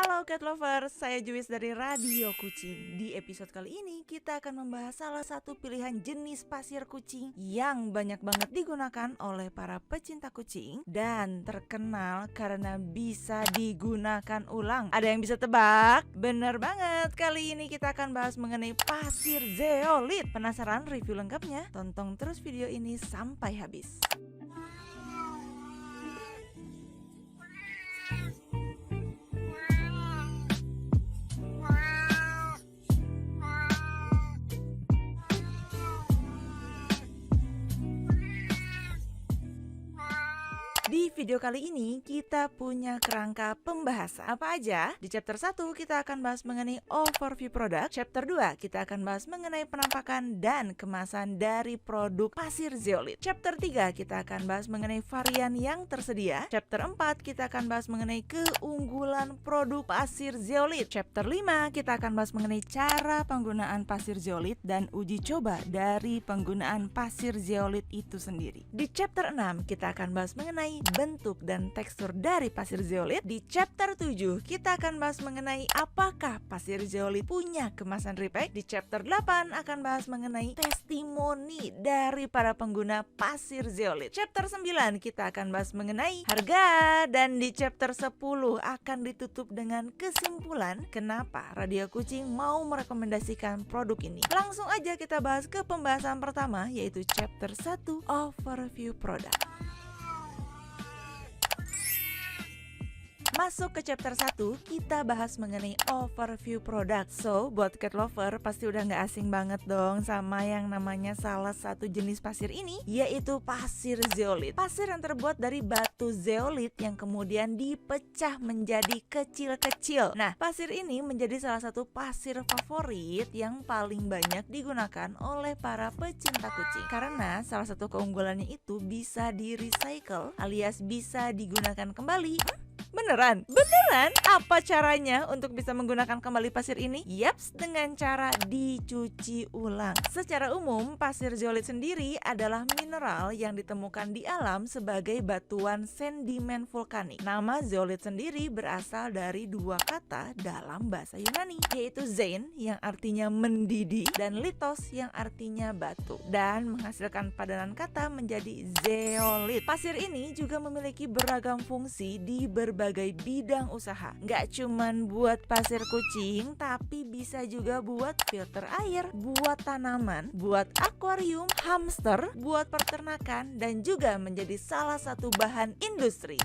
Halo Cat Lovers, saya Juwis dari Radio Kucing. Di episode kali ini kita akan membahas salah satu pilihan jenis pasir kucing yang banyak banget digunakan oleh para pecinta kucing dan terkenal karena bisa digunakan ulang. Ada yang bisa tebak? Bener banget, kali ini kita akan bahas mengenai pasir zeolit. Penasaran review lengkapnya? Tonton terus video ini sampai habis. Di video kali ini kita punya kerangka pembahasan apa aja. Di chapter 1 kita akan bahas mengenai overview produk. Chapter 2 kita akan bahas mengenai penampakan dan kemasan dari produk pasir zeolit. Chapter 3 kita akan bahas mengenai varian yang tersedia. Chapter 4 kita akan bahas mengenai keunggulan produk pasir zeolit. Chapter 5 kita akan bahas mengenai cara penggunaan pasir zeolit dan uji coba dari penggunaan pasir zeolit itu sendiri. Di chapter 6 kita akan bahas mengenai bentuk dan tekstur dari pasir zeolit. Di chapter 7 kita akan bahas mengenai apakah pasir zeolit punya kemasan repack. Di chapter 8 akan bahas mengenai testimoni dari para pengguna pasir zeolit. Chapter 9 kita akan bahas mengenai harga, dan di chapter 10 akan ditutup dengan kesimpulan kenapa Radio Kucing mau merekomendasikan produk ini. Langsung aja kita bahas ke pembahasan pertama, yaitu chapter 1 overview produk. Masuk ke chapter 1, kita bahas mengenai overview produk. So, buat cat lover pasti udah gak asing banget dong sama yang namanya salah satu jenis pasir ini, yaitu pasir zeolit. Pasir yang terbuat dari batu zeolit yang kemudian dipecah menjadi kecil-kecil. Nah, pasir ini menjadi salah satu pasir favorit yang paling banyak digunakan oleh para pecinta kucing. Karena salah satu keunggulannya itu bisa di-recycle alias bisa digunakan kembali. Beneran? Beneran? Apa caranya untuk bisa menggunakan kembali pasir ini? Yaps, dengan cara dicuci ulang. Secara umum, pasir zeolit sendiri adalah mineral yang ditemukan di alam sebagai batuan sedimen vulkanik. Nama zeolit sendiri berasal dari dua kata dalam bahasa Yunani, yaitu zein yang artinya mendidih dan litos yang artinya batu, dan menghasilkan padanan kata menjadi zeolit. Pasir ini juga memiliki beragam fungsi di berbagai bidang usaha. Nggak cuman buat pasir kucing, tapi bisa juga buat filter air, buat tanaman, buat akuarium, hamster, buat peternakan, dan juga menjadi salah satu bahan industri.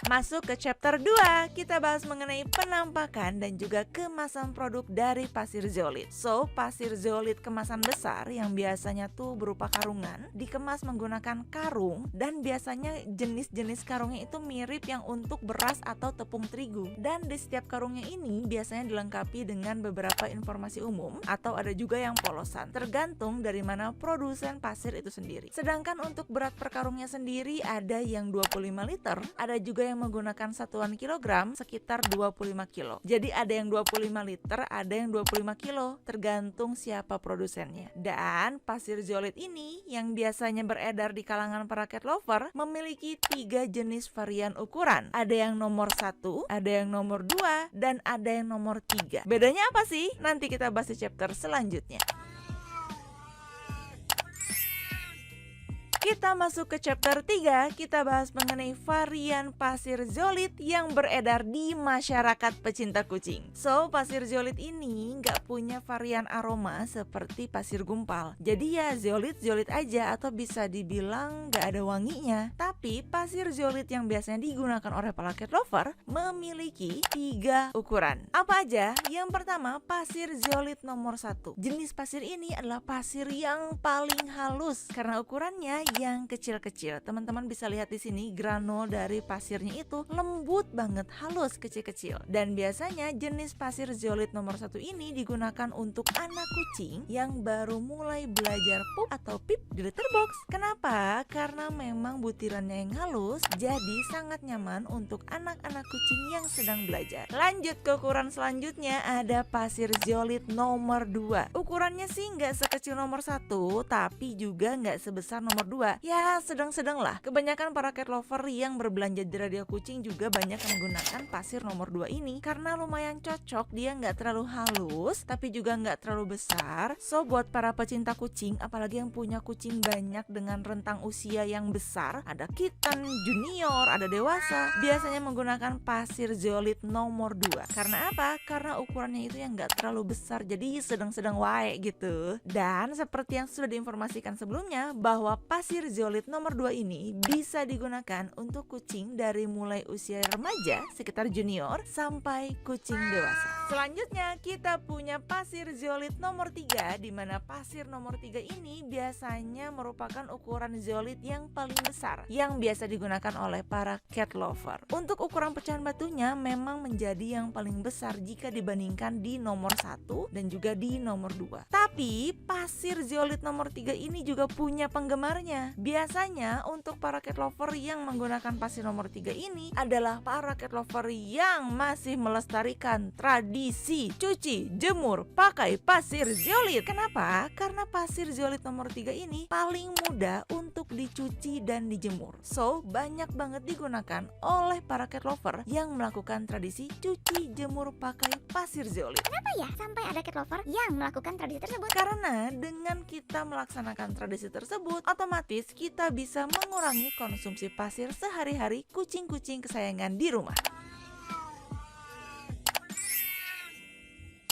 Masuk ke chapter 2, kita bahas mengenai penampakan dan juga kemasan produk dari pasir zeolit. So, pasir zeolit kemasan besar yang biasanya tuh berupa karungan, dikemas menggunakan karung, dan biasanya jenis-jenis karungnya itu mirip yang untuk beras atau tepung terigu. Dan di setiap karungnya ini biasanya dilengkapi dengan beberapa informasi umum atau ada juga yang polosan, tergantung dari mana produsen pasir itu sendiri. Sedangkan untuk berat per karungnya sendiri ada yang 25 liter, ada juga yang menggunakan satuan kilogram sekitar 25 kilo. Jadi ada yang 25 liter, ada yang 25 kilo, tergantung siapa produsennya. Dan pasir zeolit ini yang biasanya beredar di kalangan para cat lover memiliki 3 jenis varian ukuran. Ada yang nomor 1, ada yang nomor 2, dan ada yang nomor 3. Bedanya apa sih? Nanti kita bahas di chapter selanjutnya. Kita masuk ke chapter 3, kita bahas mengenai varian pasir zeolit yang beredar di masyarakat pecinta kucing. So, pasir zeolit ini nggak punya varian aroma seperti pasir gumpal. Jadi ya zeolit aja, atau bisa dibilang nggak ada wanginya. Tapi pasir zeolit yang biasanya digunakan oleh para cat lover memiliki 3 ukuran. Apa aja? Yang pertama, pasir zeolit nomor 1. Jenis pasir ini adalah pasir yang paling halus karena ukurannya yang kecil-kecil. Teman-teman bisa lihat di sini granul dari pasirnya itu lembut banget, halus, kecil-kecil. Dan biasanya jenis pasir zeolit nomor 1 ini digunakan untuk anak kucing yang baru mulai belajar pup atau pip di litter box. Kenapa? Karena memang butirannya yang halus, jadi sangat nyaman untuk anak-anak kucing yang sedang belajar. Lanjut ke ukuran selanjutnya, ada pasir zeolit nomor 2. Ukurannya sih nggak sekecil nomor 1, tapi juga nggak sebesar nomor 2. 2 ya sedang-sedang lah. Kebanyakan para cat lover yang berbelanja di Radio Kucing juga banyak yang menggunakan pasir nomor 2 ini karena lumayan cocok, dia nggak terlalu halus tapi juga nggak terlalu besar. So buat para pecinta kucing, apalagi yang punya kucing banyak dengan rentang usia yang besar, ada kitten, junior, ada dewasa, biasanya menggunakan pasir zeolite nomor 2. Karena apa? Karena ukurannya itu yang nggak terlalu besar, jadi sedang-sedang wae gitu. Dan seperti yang sudah diinformasikan sebelumnya, bahwa pasir zeolite nomor 2 ini bisa digunakan untuk kucing dari mulai usia remaja sekitar junior sampai kucing dewasa. Selanjutnya kita punya pasir zeolite nomor 3, di mana pasir nomor 3 ini biasanya merupakan ukuran zeolite yang paling besar yang biasa digunakan oleh para cat lover. Untuk ukuran pecahan batunya memang menjadi yang paling besar jika dibandingkan di nomor 1 dan juga di nomor 2. Tapi pasir zeolite nomor 3 ini juga punya penggemarnya. Biasanya untuk para cat lover yang menggunakan pasir nomor 3 ini adalah para cat lover yang masih melestarikan tradisi cuci, jemur, pakai pasir zeolite. Kenapa? Karena pasir zeolite nomor 3 ini paling mudah untuk dicuci dan dijemur. So, banyak banget digunakan oleh para cat lover yang melakukan tradisi cuci, jemur, pakai pasir zeolite. Kenapa ya sampai ada cat lover yang melakukan tradisi tersebut? Karena dengan kita melaksanakan tradisi tersebut, otomatis kita bisa mengurangi konsumsi pasir sehari-hari kucing-kucing kesayangan di rumah.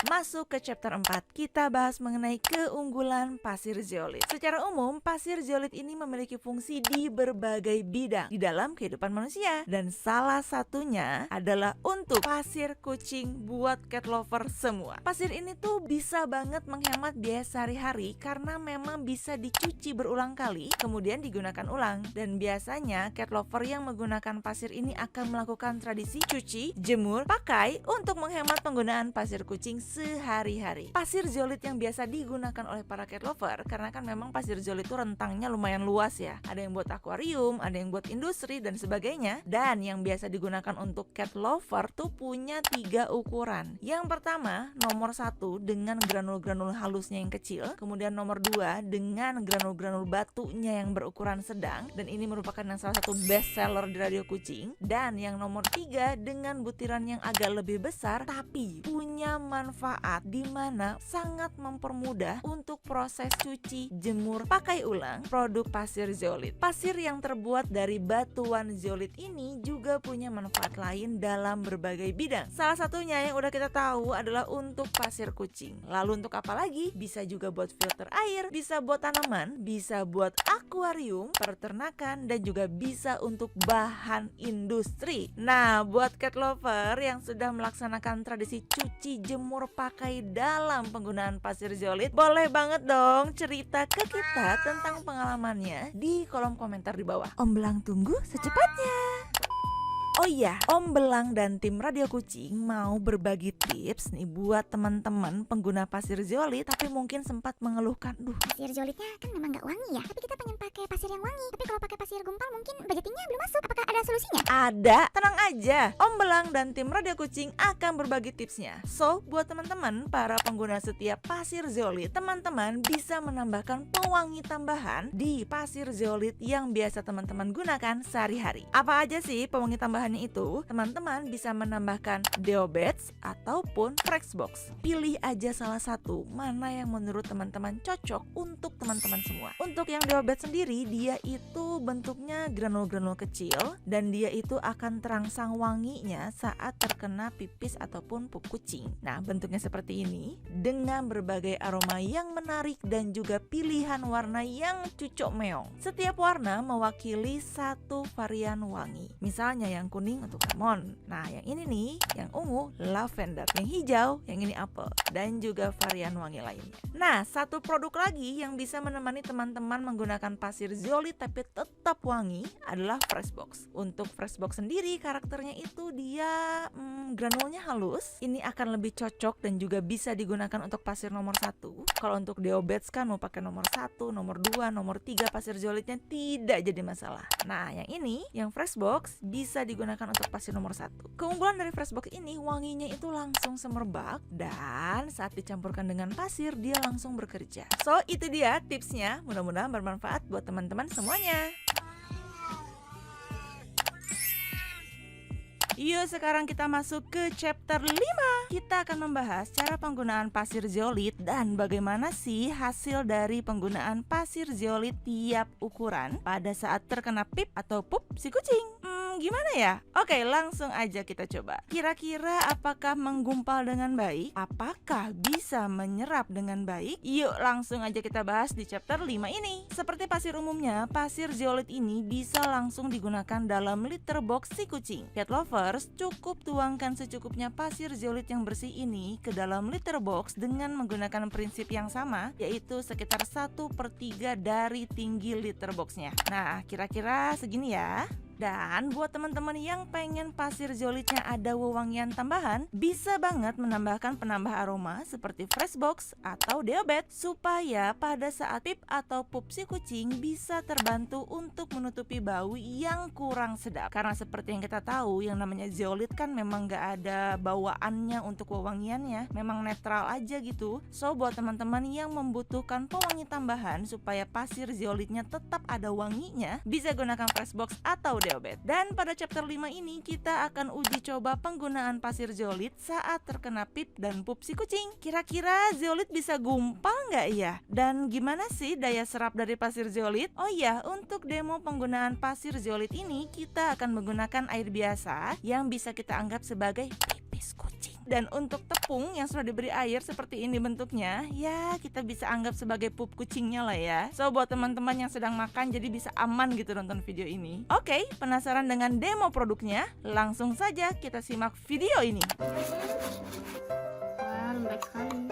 Masuk ke chapter 4, kita bahas mengenai keunggulan pasir zeolite. Secara umum, pasir zeolite ini memiliki fungsi di berbagai bidang di dalam kehidupan manusia. Dan salah satunya adalah untuk pasir kucing buat cat lover semua. Pasir ini tuh bisa banget menghemat biaya sehari-hari karena memang bisa dicuci berulang kali, kemudian digunakan ulang. Dan biasanya cat lover yang menggunakan pasir ini akan melakukan tradisi cuci, jemur, pakai untuk menghemat penggunaan pasir kucing sehari-hari. Pasir zeolite yang biasa digunakan oleh para cat lover, karena kan memang pasir zeolite itu rentangnya lumayan luas ya. Ada yang buat akuarium, ada yang buat industri dan sebagainya. Dan yang biasa digunakan untuk cat lover tuh punya 3 ukuran. Yang pertama, nomor 1 dengan granul-granul halusnya yang kecil, kemudian nomor 2 dengan granul-granul batunya yang berukuran sedang, dan ini merupakan yang salah satu best seller di Radio Kucing. Dan yang nomor 3 dengan butiran yang agak lebih besar tapi punya manfaat di mana sangat mempermudah untuk proses cuci, jemur, pakai ulang produk pasir zeolite. Pasir yang terbuat dari batuan zeolite ini juga punya manfaat lain dalam berbagai bidang. Salah satunya yang udah kita tahu adalah untuk pasir kucing. Lalu untuk apa lagi? Bisa juga buat filter air, bisa buat tanaman, bisa buat akuarium, peternakan, dan juga bisa untuk bahan industri. Nah, buat cat lover yang sudah melaksanakan tradisi cuci, jemur, pakai dalam penggunaan pasir zeolite, boleh banget dong cerita ke kita tentang pengalamannya di kolom komentar di bawah. Om Belang tunggu secepatnya. Oh iya, Om Belang dan tim Radio Kucing mau berbagi tips nih buat teman-teman pengguna pasir zeolite tapi mungkin sempat mengeluhkan, Pasir zeolite-nya kan memang nggak wangi ya, tapi kita pengen pakai pasir yang wangi. Tapi kalau pakai pasir gumpal mungkin budgetingnya belum masuk. Apakah ada solusinya? Ada, tenang aja. Om Belang dan tim Radio Kucing akan berbagi tipsnya. So, buat teman-teman para pengguna setiap pasir zeolite, teman-teman bisa menambahkan pewangi tambahan di pasir zeolite yang biasa teman-teman gunakan sehari-hari. Apa aja sih pewangi tambahan itu? Teman-teman bisa menambahkan Deobeds ataupun Freshbox. Pilih aja salah satu mana yang menurut teman-teman cocok untuk teman-teman semua. Untuk yang Deobeds sendiri, dia itu bentuknya granul-granul kecil dan dia itu akan terangsang wanginya saat terkena pipis ataupun pup kucing. Nah, bentuknya seperti ini dengan berbagai aroma yang menarik dan juga pilihan warna yang cucok meong. Setiap warna mewakili satu varian wangi. Misalnya yang kuning untuk lemon. Nah, yang ini nih, yang ungu lavender, yang hijau, yang ini apple, dan juga varian wangi lainnya. Nah, satu produk lagi yang bisa menemani teman-teman menggunakan pasir zeolite tapi tetap wangi adalah Freshbox. Untuk Freshbox sendiri, karakternya itu dia granulnya halus. Ini akan lebih cocok dan juga bisa digunakan untuk pasir nomor 1. Kalau untuk Deobeds kan mau pakai nomor 1, nomor 2, nomor 3 pasir zeolite-nya tidak jadi masalah. Nah, yang ini, yang Freshbox bisa digunakan gunakan untuk pasir nomor 1. Keunggulan dari Freshbox ini, wanginya itu langsung semerbak, dan saat dicampurkan dengan pasir dia langsung bekerja. So itu dia tipsnya, mudah-mudahan bermanfaat buat teman-teman semuanya. Yuk sekarang kita masuk ke chapter 5. Kita akan membahas cara penggunaan pasir zeolit dan bagaimana sih hasil dari penggunaan pasir zeolit tiap ukuran pada saat terkena pip atau pup si kucing. Gimana ya? Oke, langsung aja kita coba. Kira-kira apakah menggumpal dengan baik? Apakah bisa menyerap dengan baik? Yuk langsung aja kita bahas di chapter 5 ini. Seperti pasir umumnya, pasir zeolit ini bisa langsung digunakan dalam litter box si kucing. Cat lovers, cukup tuangkan secukupnya pasir zeolit yang bersih ini ke dalam litter box dengan menggunakan prinsip yang sama, yaitu sekitar 1/3 dari tinggi litter boxnya. Nah, kira-kira segini ya. Dan buat teman-teman yang pengen pasir zeolitnya ada wewangian tambahan, bisa banget menambahkan penambah aroma seperti Freshbox atau Deobet supaya pada saat pip atau pup si kucing bisa terbantu untuk menutupi bau yang kurang sedap. Karena seperti yang kita tahu, yang namanya zeolit kan memang gak ada bawaannya untuk wewangiannya, memang netral aja gitu. So buat teman-teman yang membutuhkan pewangi tambahan supaya pasir zeolitnya tetap ada wanginya, bisa gunakan Freshbox atau Deobet. Dan pada chapter 5 ini kita akan uji coba penggunaan pasir zeolit saat terkena pip dan pup si kucing. Kira-kira zeolit bisa gumpal nggak ya? Dan gimana sih daya serap dari pasir zeolit? Oh iya, untuk demo penggunaan pasir zeolit ini kita akan menggunakan air biasa yang bisa kita anggap sebagai pipis kucing. Dan untuk tepung yang sudah diberi air seperti ini bentuknya, ya kita bisa anggap sebagai pup kucingnya lah ya. So buat teman-teman yang sedang makan jadi bisa aman gitu nonton video ini. Oke, penasaran dengan demo produknya? Langsung saja kita simak video ini. Wah, lembek sekali.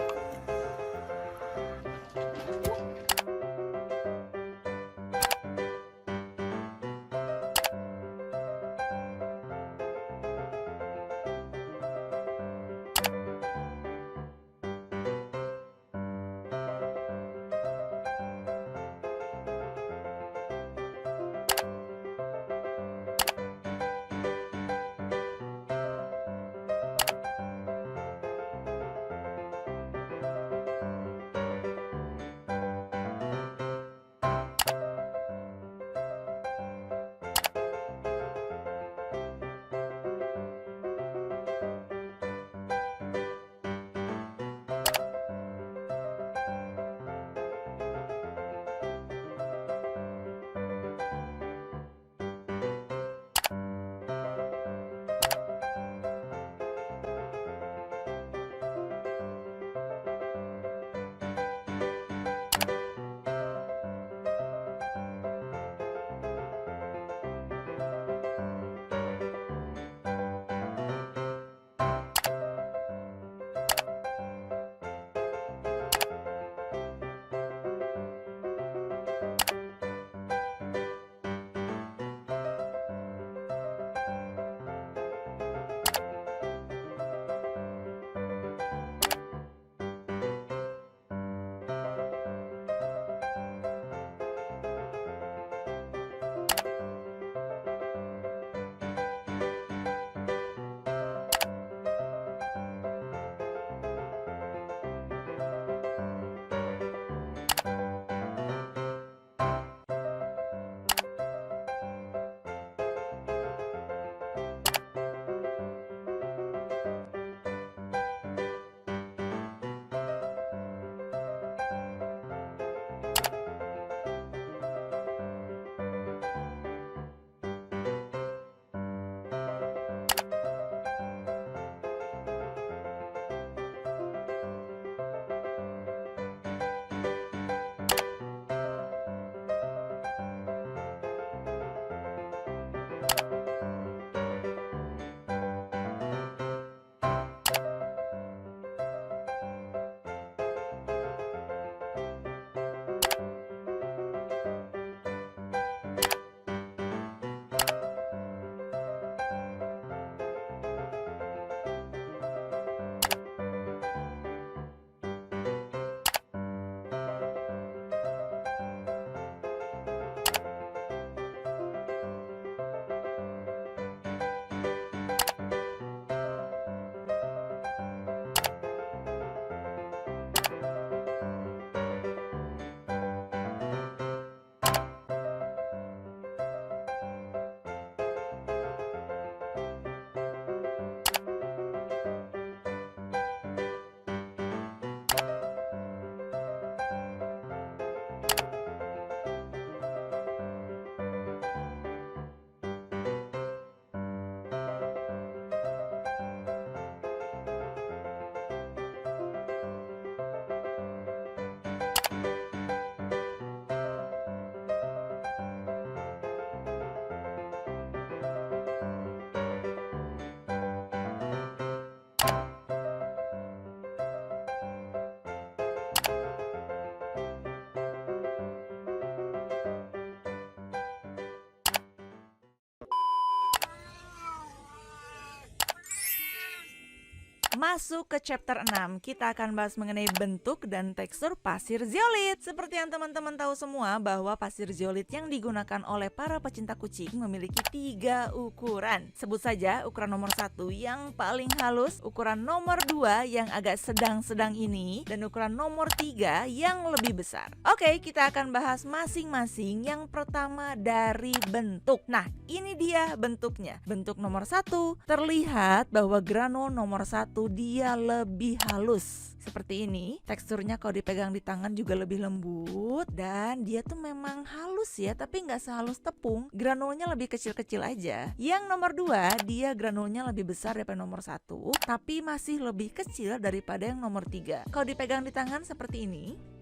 Masuk ke chapter 6, kita akan bahas mengenai bentuk dan tekstur pasir zeolit. Seperti yang teman-teman tahu semua bahwa pasir zeolit yang digunakan oleh para pecinta kucing memiliki 3 ukuran. Sebut saja ukuran nomor 1 yang paling halus, ukuran nomor 2 yang agak sedang-sedang ini, dan ukuran nomor 3 yang lebih besar. Oke, kita akan bahas masing-masing. Yang pertama dari bentuk. Nah, ini dia bentuknya. Bentuk nomor 1, terlihat bahwa granul nomor 1 dia lebih halus. Seperti ini, teksturnya kalau dipegang di tangan juga lebih lembut, dan dia tuh memang halus ya, tapi nggak sehalus tepung. Granulnya lebih kecil-kecil aja. Yang nomor 2, dia granulnya lebih besar daripada nomor 1, tapi masih lebih kecil daripada yang nomor 3. Kalau dipegang di tangan seperti ini.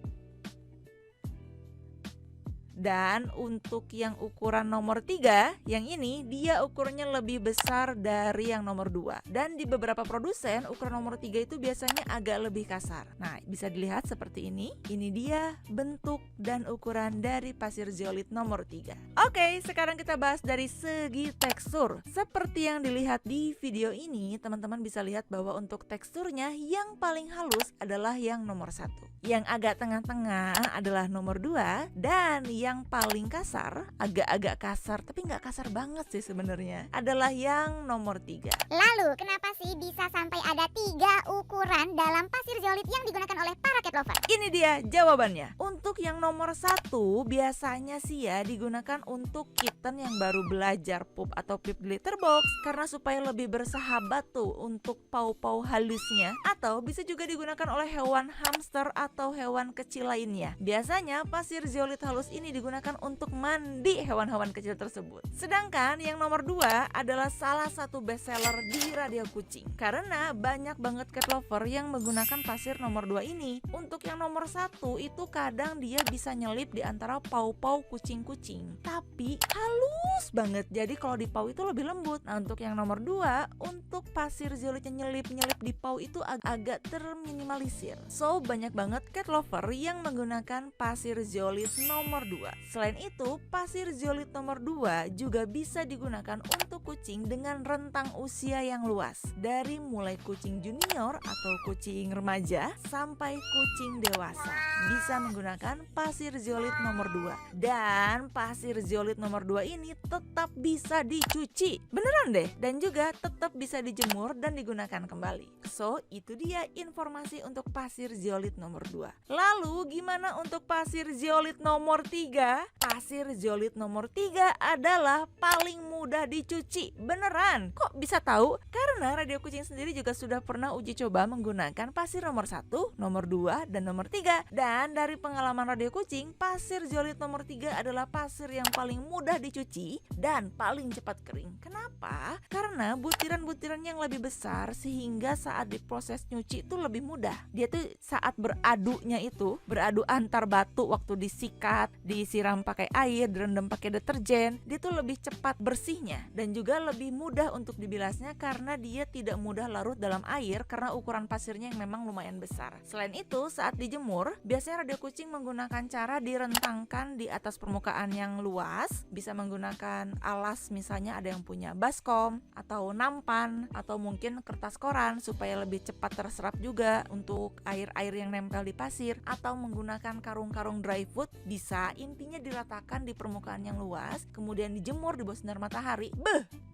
Dan untuk yang ukuran nomor 3, yang ini dia ukurannya lebih besar dari yang nomor 2. Dan di beberapa produsen ukuran nomor 3 itu biasanya agak lebih kasar. Nah, bisa dilihat seperti ini. Ini dia bentuk dan ukuran dari pasir zeolit nomor 3. Oke, sekarang kita bahas dari segi tekstur. Seperti yang dilihat di video ini, teman-teman bisa lihat bahwa untuk teksturnya yang paling halus adalah yang nomor 1. Yang agak tengah-tengah adalah nomor 2, dan yang paling kasar, agak-agak kasar tapi nggak kasar banget sih sebenarnya, adalah yang nomor 3. Lalu, kenapa sih bisa sampai ada 3 ukuran dalam pasir zeolit yang digunakan oleh para cat lover? Ini dia jawabannya. Untuk yang nomor 1 biasanya sih ya digunakan untuk kitten yang baru belajar pup atau pip di litter box, karena supaya lebih bersahabat tuh untuk pau-pau halusnya. Atau bisa juga digunakan oleh hewan hamster atau hewan kecil lainnya. Biasanya pasir zeolit halus ini digunakan untuk mandi hewan-hewan kecil tersebut. Sedangkan yang nomor 2 adalah salah satu bestseller di radio kucing, karena banyak banget cat lover yang menggunakan pasir nomor 2 ini. Untuk yang nomor 1 itu kadang dia bisa nyelip di antara pau-pau kucing-kucing, tapi halus banget, jadi kalau di pau itu lebih lembut. Nah, untuk yang nomor 2, untuk pasir zeolitnya nyelip-nyelip di pau itu agak terminimalisir. So, banyak banget cat lover yang menggunakan pasir zeolit nomor 2. Selain itu, pasir zeolit nomor 2 juga bisa digunakan untuk kucing dengan rentang usia yang luas, dari mulai kucing junior atau kucing remaja sampai kucing dewasa bisa menggunakan pasir zeolit nomor 2. Dan pasir zeolit nomor 2 ini tetap bisa dicuci, beneran deh, dan juga tetap bisa dijemur dan digunakan kembali. So, itu dia informasi untuk pasir zeolit nomor 2. Lalu gimana untuk pasir zeolit nomor 3? Pasir zeolit nomor 3 adalah paling mudah dicuci. Beneran. Kok bisa tahu? Karena radio kucing sendiri juga sudah pernah uji coba menggunakan pasir nomor 1, nomor 2, dan nomor 3. Dan dari pengalaman radio kucing, pasir zeolit nomor 3 adalah pasir yang paling mudah dicuci dan paling cepat kering. Kenapa? Karena butiran-butiran yang lebih besar, sehingga saat diproses nyuci itu lebih mudah. Dia tuh saat beradunya itu, beradu antar batu waktu disikat, disiram pakai air, direndam pakai deterjen, dia tuh lebih cepat bersihnya dan juga lebih mudah untuk dibilasnya karena dia tidak mudah larut dalam air karena ukuran pasirnya yang memang lumayan besar. Selain itu, saat dijemur, biasanya radio kucing menggunakan cara direntangkan di atas permukaan yang luas, bisa menggunakan alas, misalnya ada yang punya baskom atau nampan atau mungkin kertas koran supaya lebih cepat terserap juga untuk air-air yang nempel di pasir, atau menggunakan karung-karung dry food bisa. Intinya diletakkan di permukaan yang luas, kemudian dijemur di bawah sinar matahari.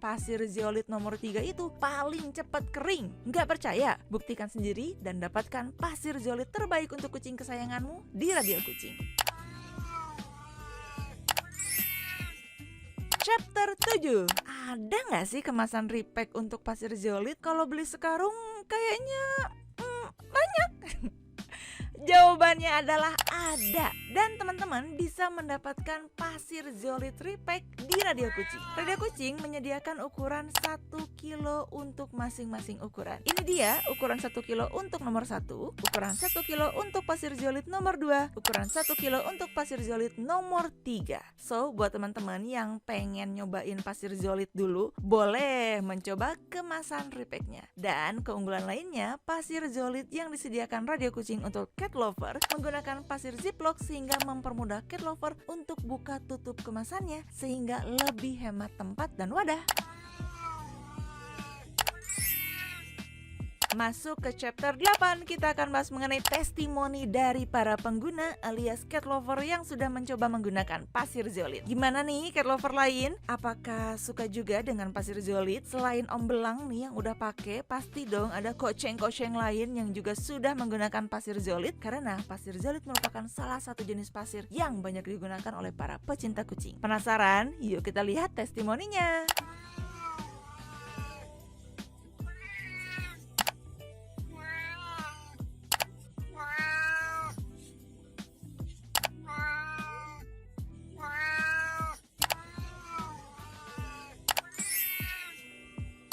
Pasir zeolit nomor 3 itu paling cepat kering. Nggak percaya? Buktikan sendiri dan dapatkan pasir zeolit terbaik untuk kucing kesayanganmu di Radio Kucing. Chapter 7. Ada nggak sih kemasan repack untuk pasir zeolit? Kalau beli sekarang kayaknya banyak. Jawabannya adalah ada. Dan teman-teman bisa mendapatkan pasir zeolit repack di Radio Kucing. Radio Kucing menyediakan ukuran 1 kilo untuk masing-masing ukuran. Ini dia ukuran 1 kilo untuk nomor 1, ukuran 1 kilo untuk pasir zeolit nomor 2, ukuran 1 kilo untuk pasir zeolit nomor 3. So, buat teman-teman yang pengen nyobain pasir zeolit dulu, boleh mencoba kemasan repacknya. Dan keunggulan lainnya, pasir zeolit yang disediakan Radio Kucing untuk cat lover menggunakan pasir ziplock sehingga mempermudah cat lover untuk buka tutup kemasannya sehingga lebih hemat tempat dan wadah. Masuk ke chapter 8, kita akan bahas mengenai testimoni dari para pengguna alias cat lover yang sudah mencoba menggunakan pasir zeolit. Gimana nih cat lover lain? Apakah suka juga dengan pasir zeolit? Selain Om Belang nih yang udah pakai, pasti dong ada koceng-koceng lain yang juga sudah menggunakan pasir zeolit, karena pasir zeolit merupakan salah satu jenis pasir yang banyak digunakan oleh para pecinta kucing. Penasaran? Yuk kita lihat testimoninya.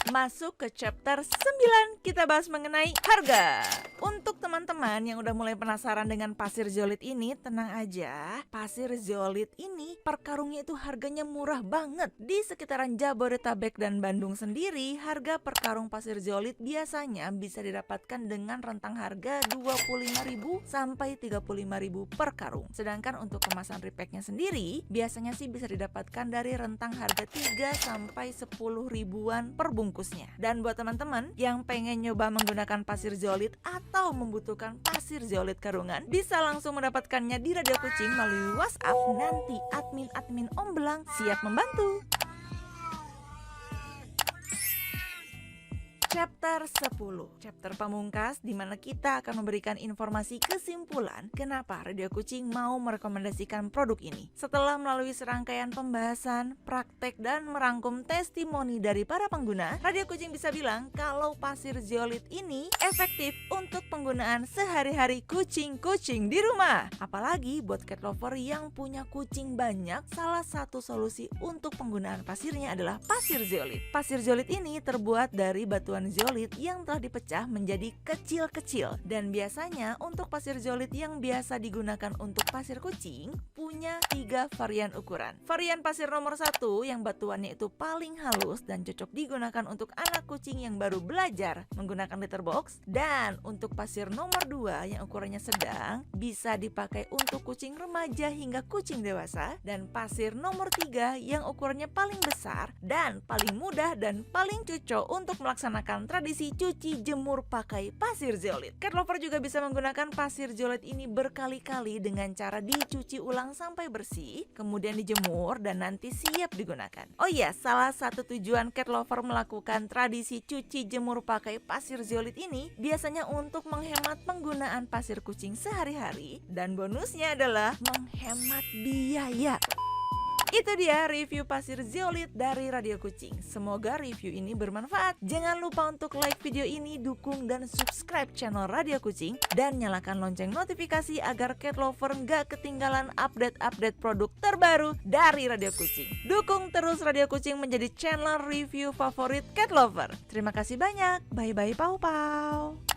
Masuk ke chapter 9, kita bahas mengenai harga. Untuk teman-teman yang udah mulai penasaran dengan pasir zeolit ini, tenang aja. Pasir zeolit ini per karungnya itu harganya murah banget. Di sekitaran Jabodetabek dan Bandung sendiri, harga per karung pasir zeolit biasanya bisa didapatkan dengan rentang harga 25.000 sampai 35.000 per karung. Sedangkan untuk kemasan repacknya sendiri, biasanya sih bisa didapatkan dari rentang harga 3 sampai 10 ribuan per bungkusnya. Dan buat teman-teman yang pengen nyoba menggunakan pasir zeolit atau membutuhkan pasir zeolit karungan, bisa langsung mendapatkannya di Radio Kucing melalui WhatsApp. Nanti admin Om Belang siap membantu. Chapter 10, chapter pamungkas, di mana kita akan memberikan informasi kesimpulan kenapa Radio Kucing mau merekomendasikan produk ini. Setelah melalui serangkaian pembahasan, praktek, dan merangkum testimoni dari para pengguna, Radio Kucing bisa bilang kalau pasir zeolit ini efektif untuk penggunaan sehari-hari kucing-kucing di rumah. Apalagi buat cat lover yang punya kucing banyak, salah satu solusi untuk penggunaan pasirnya adalah pasir zeolit. Pasir zeolit ini terbuat dari batuan zeolit yang telah dipecah menjadi kecil-kecil, dan biasanya untuk pasir zeolit yang biasa digunakan untuk pasir kucing punya 3 varian ukuran. Varian pasir nomor 1 yang batuannya itu paling halus dan cocok digunakan untuk anak kucing yang baru belajar menggunakan litter box, dan untuk pasir nomor 2 yang ukurannya sedang bisa dipakai untuk kucing remaja hingga kucing dewasa, dan pasir nomor 3 yang ukurannya paling besar dan paling mudah dan paling cocok untuk melaksanakan tradisi cuci jemur pakai pasir zeolit. Cat lover juga bisa menggunakan pasir zeolit ini berkali-kali dengan cara dicuci ulang sampai bersih, kemudian dijemur dan nanti siap digunakan. Oh iya, salah satu tujuan cat lover melakukan tradisi cuci jemur pakai pasir zeolit ini biasanya untuk menghemat penggunaan pasir kucing sehari-hari, dan bonusnya adalah menghemat biaya. Itu dia review pasir zeolit dari Radio Kucing. Semoga review ini bermanfaat. Jangan lupa untuk like video ini, dukung dan subscribe channel Radio Kucing, dan nyalakan lonceng notifikasi agar cat lover nggak ketinggalan update-update produk terbaru dari Radio Kucing. Dukung terus Radio Kucing menjadi channel review favorit cat lover. Terima kasih banyak. Bye-bye pau-pau.